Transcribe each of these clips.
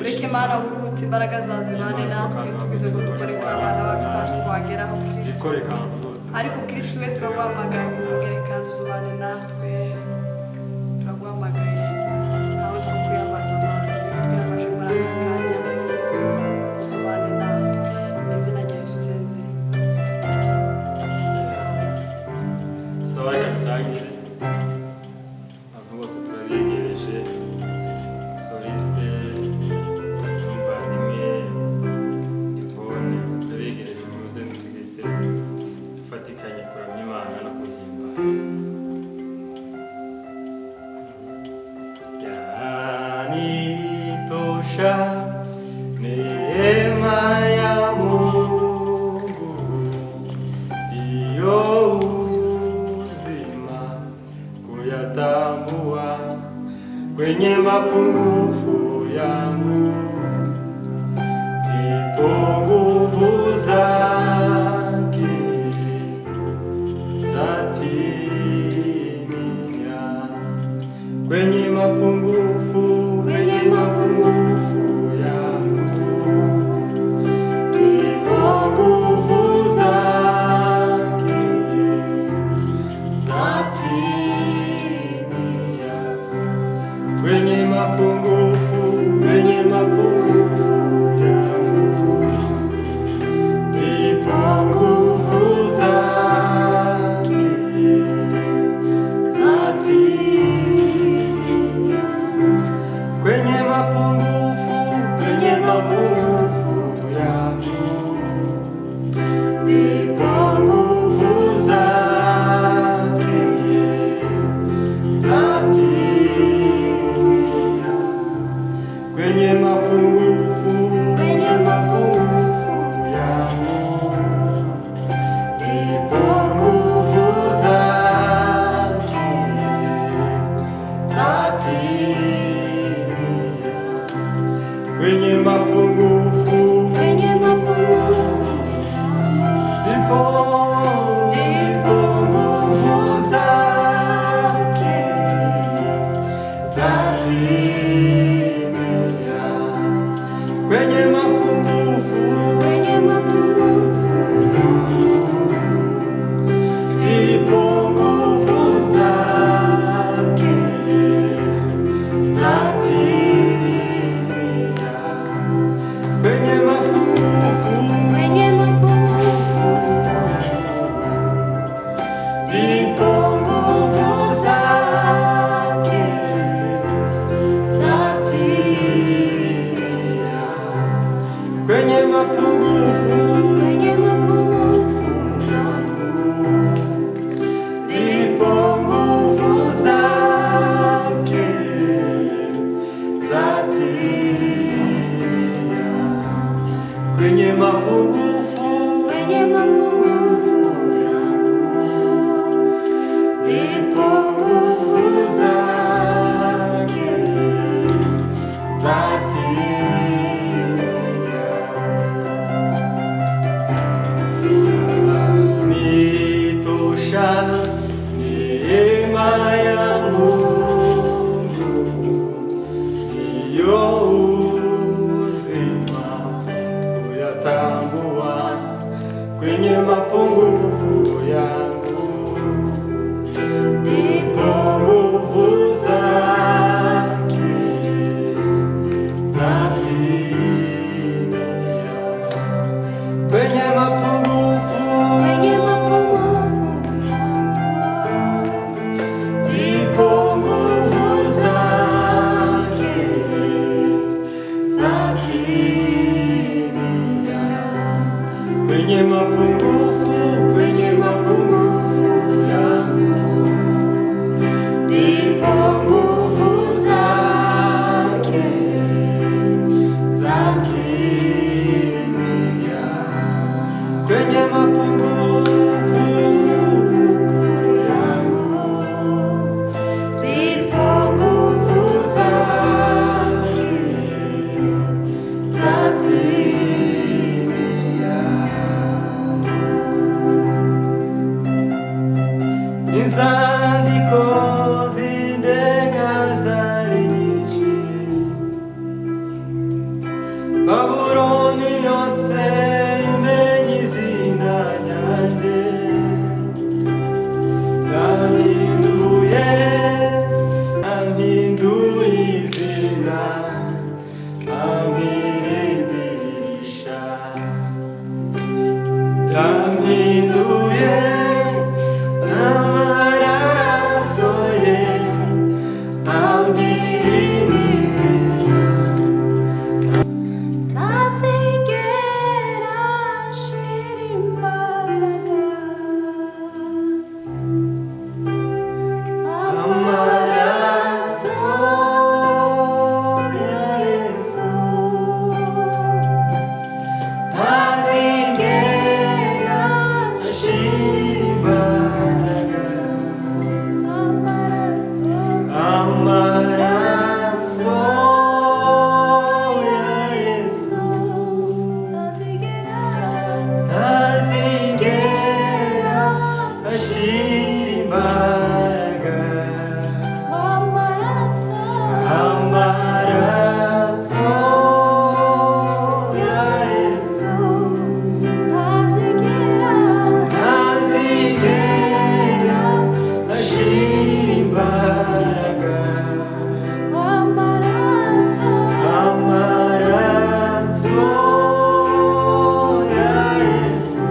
ureke Mana ururutse imbaraga zazibane natwe tugize ngo dukore kwa abana bacu utaje twageraho Kristo ariko Kristo we turaguhamagaye ngo ugere kandi uzubane natwe turaguhamagaye ntawe two kwiyambaza Mana twiyambaje muri aka kanya uzubane natwe mu izina rya Yesu senze sawa katangire abantu bose turabigereje Soliste umuvandimwe Yvonne turabigereje muze twese dufatikanye kuramya Imana no kuhimbaza yanitosha neema ya Mungu iyo uzima kuyatambua kwenye mapungufu yangu, ndipo nguvu zake zatimia kwenye mapungufu yangu, ndipo nguvu zake zatimia kwenye mapungufu yangu, ndipo nguvu zake zatimia kwenye mapungufu yangu, ndipo nguvu zake zatimia kwenye mapungufu yangu, ndipo nguvu zake zatimia kwenye mapungufu ndipo nguvu zake zatimia kwenye mapungufu ndipo nguvu zake zatimia kwenye mapungufu ndipo nguvu zake zatimia kwenye mapungufu ndipo nguvu zake zatimia kwenye mapungufu ndipo nguvu zake nitosha neema ya Mungu iyo uzima kuyatambua kwenye mapungufu yangu, ndipo nguvu zake zatimia kwenye mapungufu ndipo nguvu zake zatimia kwenye mapungufu inzandiko z'indenga zari nyinshi, Babuloni yose imenye izina ryanjye. Yampinduye izina, ampindirisha. Yampinduye n'amaraso ye, ampindirisha. ntazigera ashira imbaraga, Amaraso ya Yesu ntazigera ashira imbaraga. Amaraso ya Yesu ntazigera ashira imbaraga. Amaraso ya Yesu ntazigera ashira imbaraga. Amaraso ya Yesu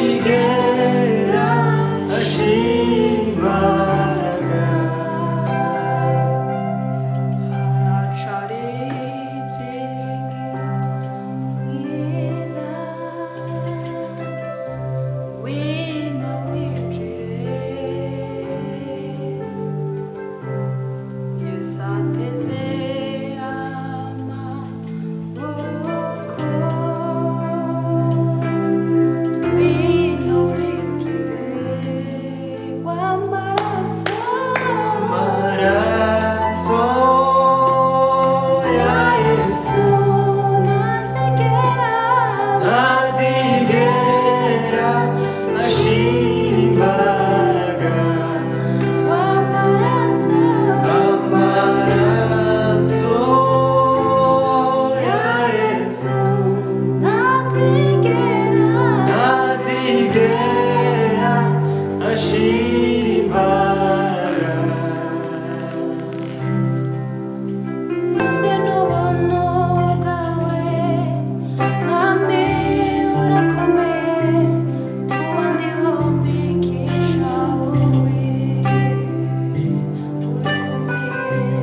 ntazigera ashira imbaraga. haracari ibyiringiro, wino winjire, Yesu ateze amaboko, wino winjire, w'amaraso Amaraso ya Yesu ntazigera ashira imbaraga. w'amaraso Amaraso ya Yesu ntazigera ashira imbaraga. uzwe n'ubuntu bwawe, mwami urakomeye, kuba ndiho mbikesha wowe, urakomeye.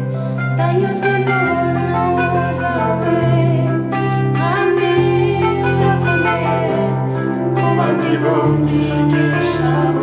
Ndanyuzwe n'ubuntu bwawe, mwami urakomeye, kuba ndiho mbikesha wowe.